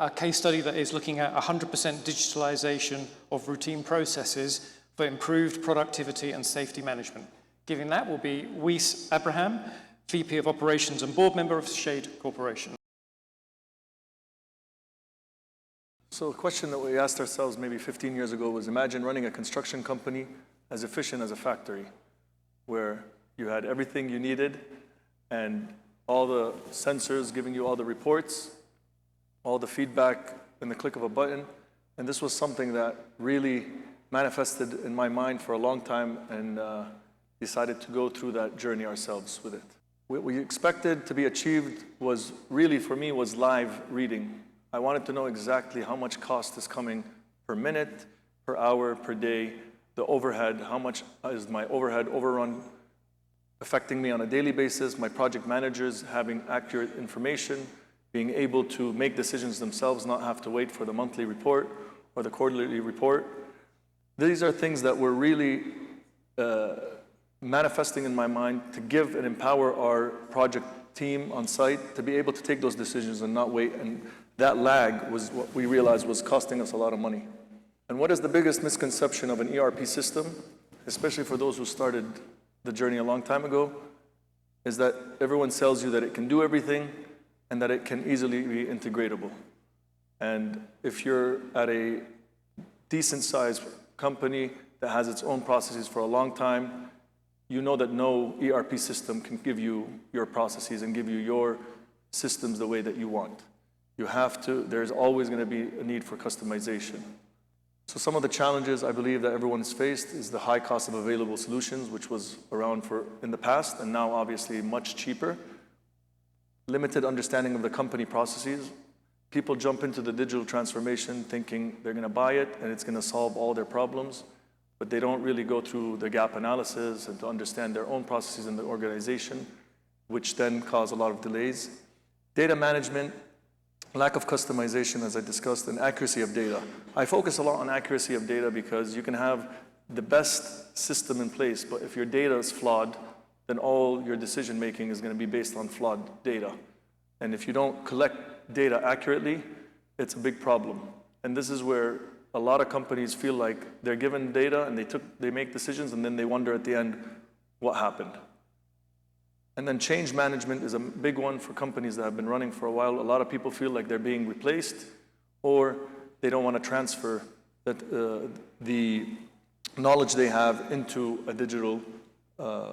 a case study that is looking at 100% digitalization of routine processes for improved productivity and safety management. Giving that will be Weiss Abraham, VP of Operations and board member of Shade Corporation. So a question that we asked ourselves maybe 15 years ago was, imagine running a construction company as efficient as a factory, where you had everything you needed and all the sensors giving you all the reports, all the feedback in the click of a button. And this was something that really manifested in my mind for a long time, and decided to go through that journey ourselves with it. What we expected to be achieved was really, for me, was live reading. I wanted to know exactly how much cost is coming per minute, per hour, per day, the overhead, how much is my overhead overrun affecting me on a daily basis, my project managers having accurate information, being able to make decisions themselves, not have to wait for the monthly report or the quarterly report. These are things that were really manifesting in my mind to give and empower our project team on site to be able to take those decisions and not wait. And that lag was what we realized was costing us a lot of money. And what is the biggest misconception of an ERP system, especially for those who started the journey a long time ago, is that everyone tells you that it can do everything and that it can easily be integratable. And if you're at a decent sized company that has its own processes for a long time, you know that no ERP system can give you your processes and give you your systems the way that you want. You have to, there's always going to be a need for customization. So some of the challenges I believe that everyone has faced is the high cost of available solutions, which was around in the past and now obviously much cheaper. Limited understanding of the company processes. People jump into the digital transformation thinking they're going to buy it and it's going to solve all their problems, but they don't really go through the gap analysis and to understand their own processes in the organization, which then cause a lot of delays. Data management, lack of customization, as I discussed, and accuracy of data. I focus a lot on accuracy of data because you can have the best system in place, but if your data is flawed, then all your decision making is going to be based on flawed data. And if you don't collect data accurately, it's a big problem. And this is where a lot of companies feel like they're given data and they make decisions and then they wonder at the end what happened. And then change management is a big one for companies that have been running for a while. A lot of people feel like they're being replaced, or they don't want to transfer the knowledge they have into a digital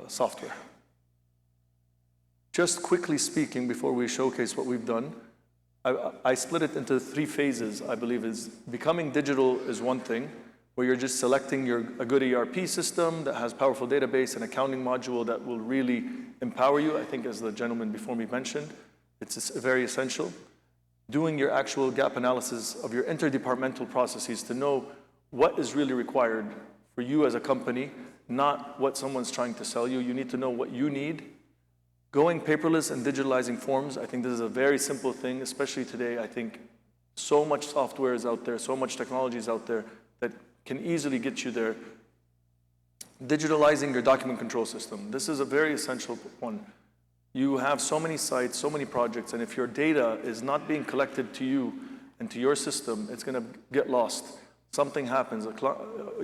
software. Just quickly speaking, before we showcase what we've done, I split it into 3 phases, I believe. Is becoming digital is one thing, where you're just selecting a good ERP system that has powerful database and accounting module that will really empower you. I think, as the gentleman before me mentioned, it's very essential. Doing your actual gap analysis of your interdepartmental processes to know what is really required for you as a company, not what someone's trying to sell you. You need to know what you need. Going paperless and digitalizing forms, I think this is a very simple thing, especially today. I think so much software is out there, so much technology is out there that can easily get you there. Digitalizing your document control system. This is a very essential one. You have so many sites, so many projects, and if your data is not being collected to you and to your system, it's going to get lost. Something happens,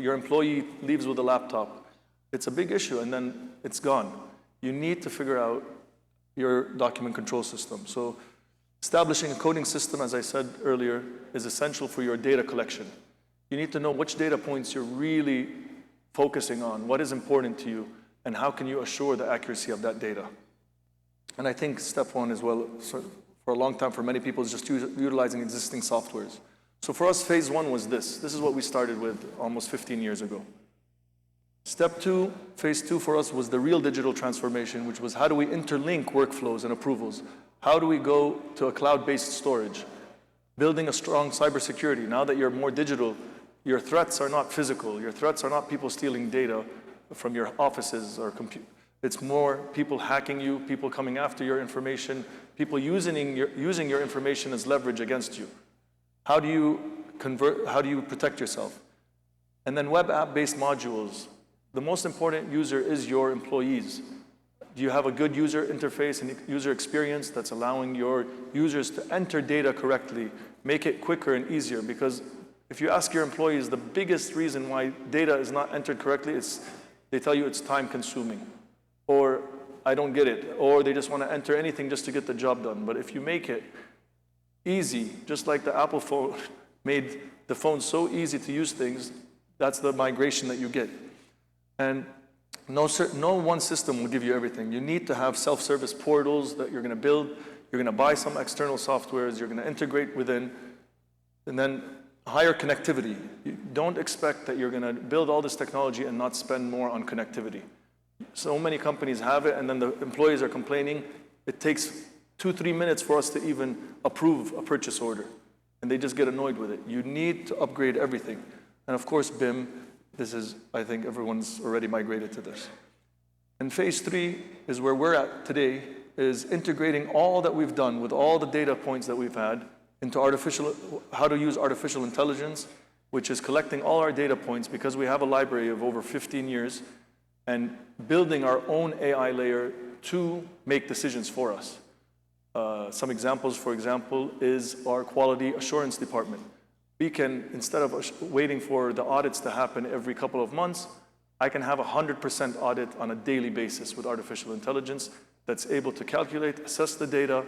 your employee leaves with a laptop. It's a big issue, and then it's gone. You need to figure out your document control system. So establishing a coding system, as I said earlier, is essential for your data collection. You need to know which data points you're really focusing on, what is important to you, and how can you assure the accuracy of that data. And I think step 1 as well, for a long time for many people, is just utilizing existing softwares. So for us, phase 1 was this. This is what we started with almost 15 years ago. Step 2, phase 2 for us was the real digital transformation, which was how do we interlink workflows and approvals? How do we go to a cloud-based storage? Building a strong cybersecurity. Now that you're more digital, your threats are not physical. Your threats are not people stealing data from your offices or computers. It's more people hacking you, people coming after your information, people using your information as leverage against you. How do you protect yourself? And then web app-based modules. The most important user is your employees. Do you have a good user interface and user experience that's allowing your users to enter data correctly, make it quicker and easier? Because if you ask your employees, the biggest reason why data is not entered correctly is they tell you it's time consuming, or I don't get it, or they just want to enter anything just to get the job done. But if you make it easy, just like the Apple phone made the phone so easy to use things, that's the migration that you get. And no one system will give you everything. You need to have self-service portals that you're going to build. You're going to buy some external softwares. You're going to integrate within. And then higher connectivity. You don't expect that you're going to build all this technology and not spend more on connectivity. So many companies have it, and then the employees are complaining. It takes 2-3 minutes for us to even approve a purchase order. And they just get annoyed with it. You need to upgrade everything. And of course, BIM, this is, I think everyone's already migrated to this. And phase 3 is where we're at today, is integrating all that we've done with all the data points that we've had into how to use artificial intelligence, which is collecting all our data points because we have a library of over 15 years and building our own AI layer to make decisions for us. Some examples, for example, is our quality assurance department. We can, instead of waiting for the audits to happen every couple of months, I can have a 100% audit on a daily basis with artificial intelligence that's able to calculate, assess the data,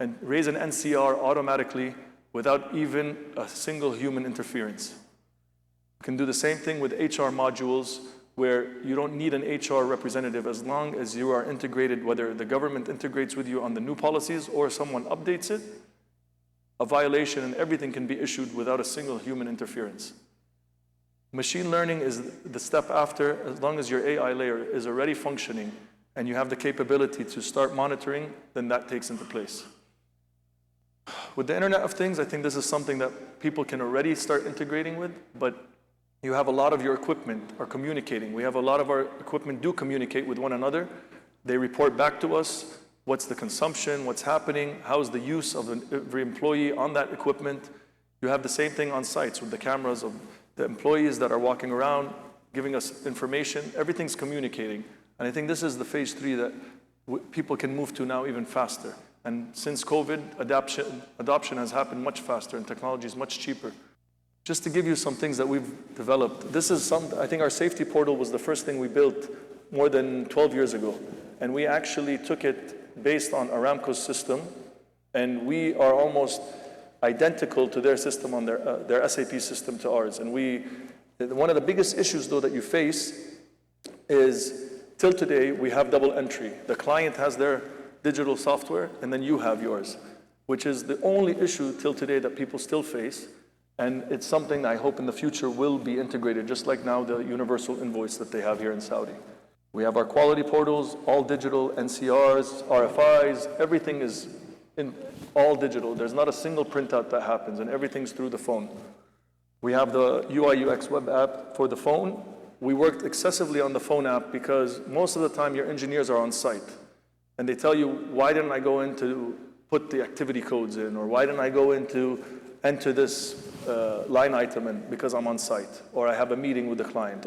and raise an NCR automatically without even a single human interference. You can do the same thing with HR modules, where you don't need an HR representative as long as you are integrated, whether the government integrates with you on the new policies or someone updates it. A violation and everything can be issued without a single human interference. Machine learning is the step after. As long as your AI layer is already functioning and you have the capability to start monitoring, then that takes into place. With the Internet of Things, I think this is something that people can already start integrating with, but you have a lot of your equipment are communicating. We have a lot of our equipment do communicate with one another. They report back to us what's the consumption, what's happening, how's the use of every employee on that equipment. You have the same thing on sites with the cameras of the employees that are walking around, giving us information. Everything's communicating. And I think this is the phase 3 that people can move to now even faster. And since COVID, adoption has happened much faster and technology is much cheaper. Just to give you some things that we've developed, this is I think our safety portal was the first thing we built more than 12 years ago. And we actually took it based on Aramco's system, and we are almost identical to their system on their SAP system to ours. And one of the biggest issues though that you face is, till today, we have double entry. The client has their digital software, and then you have yours, which is the only issue till today that people still face. And it's something I hope in the future will be integrated, just like now the universal invoice that they have here in Saudi. We have our quality portals, all digital, NCRs, RFIs, everything is all digital. There's not a single printout that happens, and everything's through the phone. We have the UIUX web app for the phone. We worked excessively on the phone app because most of the time your engineers are on site. And they tell you, why didn't I go in to put the activity codes in? Or why didn't I go in to enter this line item in because I'm on site? Or I have a meeting with the client.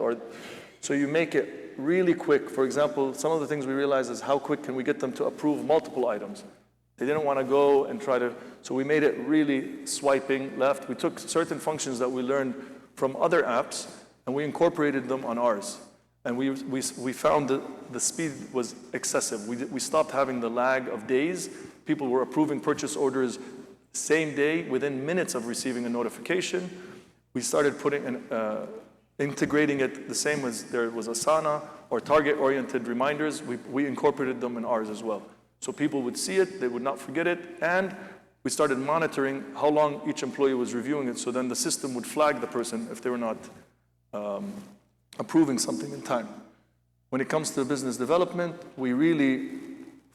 So you make it really quick. For example, some of the things we realized is how quick can we get them to approve multiple items? They didn't want to go and so we made it really swiping left. We took certain functions that we learned from other apps and we incorporated them on ours. And we found that the speed was excessive. We stopped having the lag of days. People were approving purchase orders same day, within minutes of receiving a notification. We started integrating it the same as there was Asana or target-oriented reminders. We incorporated them in ours as well. So people would see it, they would not forget it, and we started monitoring how long each employee was reviewing it, so then the system would flag the person if they were not approving something in time. When it comes to business development, we really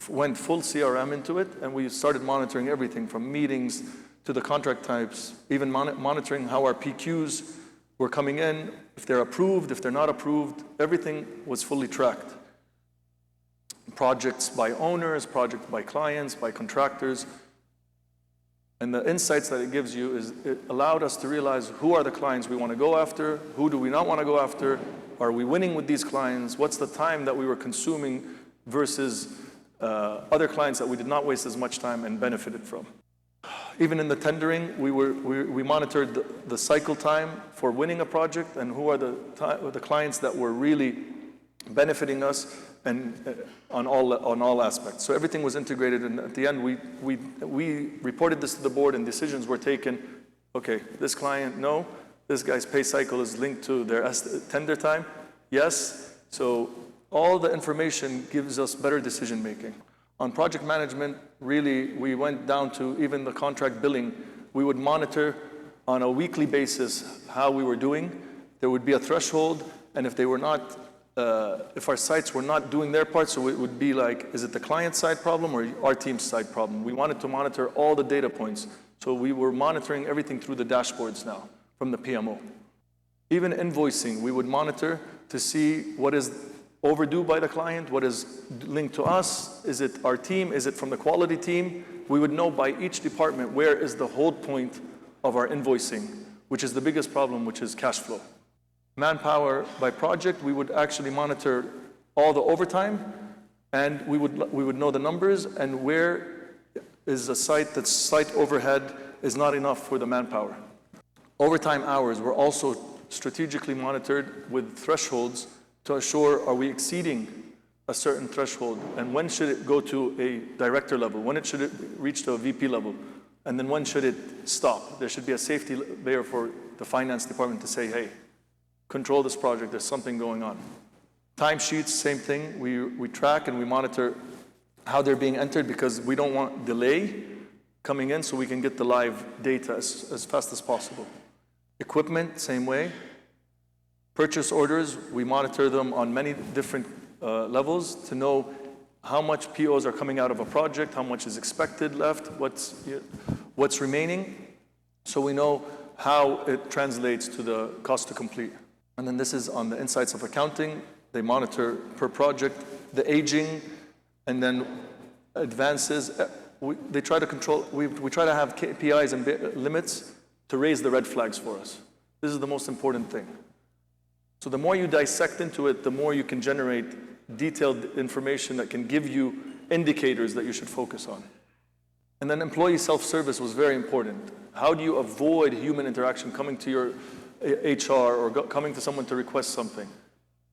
went full CRM into it, and we started monitoring everything from meetings to the contract types, even monitoring how our PQs were coming in, if they're approved, if they're not approved. Everything was fully tracked. Projects by owners, projects by clients, by contractors. And the insights that it gives you is it allowed us to realize who are the clients we want to go after, who do we not want to go after, are we winning with these clients, what's the time that we were consuming versus other clients that we did not waste as much time and benefited from. Even in the tendering, we monitored the cycle time for winning a project and who are the clients that were really benefiting us and on all aspects. So everything was integrated, and at the end we reported this to the board and decisions were taken. Okay, this client, no. This guy's pay cycle is linked to their tender time, yes. So all the information gives us better decision making. On project management, really, we went down to even the contract billing. We would monitor on a weekly basis how we were doing. There would be a threshold, and if they were not, if our sites were not doing their part, so it would be like, is it the client side problem or our team's side problem? We wanted to monitor all the data points. So we were monitoring everything through the dashboards now from the PMO. Even invoicing, we would monitor to see what is overdue by the client, what is linked to us, is it our team, is it from the quality team? We would know by each department where is the hold point of our invoicing, which is the biggest problem, which is cash flow. Manpower by project, we would actually monitor all the overtime, and we would know the numbers and where is a site that's site overhead is not enough for the manpower. Overtime hours were also strategically monitored with thresholds to assure, are we exceeding a certain threshold, and when should it go to a director level, when should it reach to a VP level, and then when should it stop? There should be a safety layer for the finance department to say, hey, control this project, there's something going on. Timesheets, same thing, we track and we monitor how they're being entered because we don't want delay coming in so we can get the live data as fast as possible. Equipment, same way. Purchase orders, we monitor them on many different levels to know how much POs are coming out of a project, how much is expected left, what's remaining, so we know how it translates to the cost to complete. And then this is on the insights of accounting. They monitor per project, the aging, and then advances. They try to control, we try to have KPIs and limits to raise the red flags for us. This is the most important thing. So the more you dissect into it, the more you can generate detailed information that can give you indicators that you should focus on. And then employee self-service was very important. How do you avoid human interaction coming to your HR or coming to someone to request something?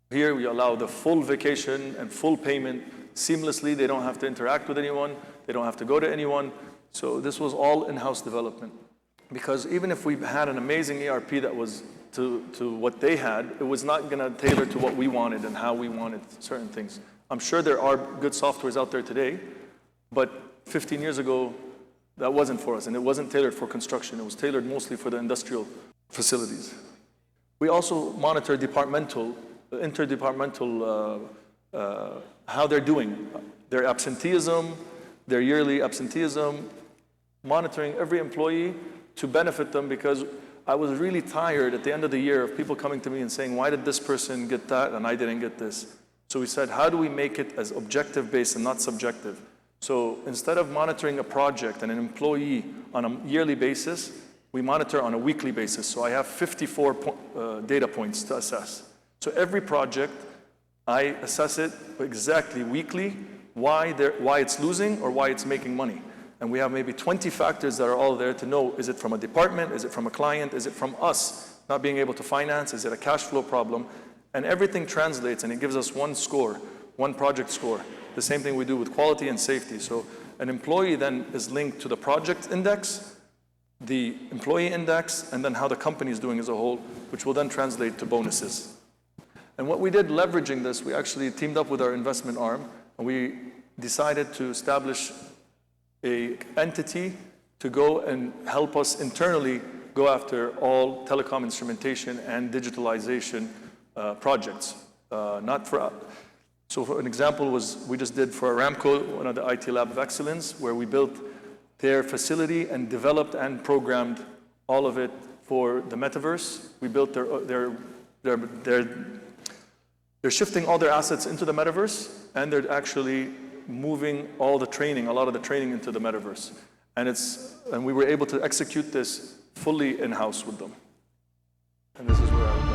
Here we allow the full vacation and full payment seamlessly. They don't have to interact with anyone. They don't have to go to anyone. So this was all in-house development. Because even if we had an amazing ERP that was to what they had, it was not going to tailor to what we wanted and how we wanted certain things. I'm sure there are good softwares out there today, but 15 years ago, that wasn't for us, and it wasn't tailored for construction. It was tailored mostly for the industrial facilities. We also monitor interdepartmental, how they're doing, their absenteeism, their yearly absenteeism, monitoring every employee to benefit them, because I was really tired at the end of the year of people coming to me and saying, why did this person get that and I didn't get this? So we said, how do we make it as objective based and not subjective? So instead of monitoring a project and an employee on a yearly basis, we monitor on a weekly basis. So I have 54 data points to assess. So every project, I assess it exactly weekly, why it's losing or why it's making money. And we have maybe 20 factors that are all there to know, is it from a department, is it from a client, is it from us not being able to finance, is it a cash flow problem? And everything translates and it gives us one score, one project score. The same thing we do with quality and safety. So an employee then is linked to the project index, the employee index, and then how the company is doing as a whole, which will then translate to bonuses. And what we did leveraging this, we actually teamed up with our investment arm, and we decided to establish an entity to go and help us internally go after all telecom instrumentation and digitalization projects. So for an example we just did for Aramco, one of the IT Lab of Excellence, where we built their facility and developed and programmed all of it for the metaverse. We built they're shifting all their assets into the metaverse, and they're actually moving all the training, a lot of the training into the metaverse. And we were able to execute this fully in-house with them. And this is where I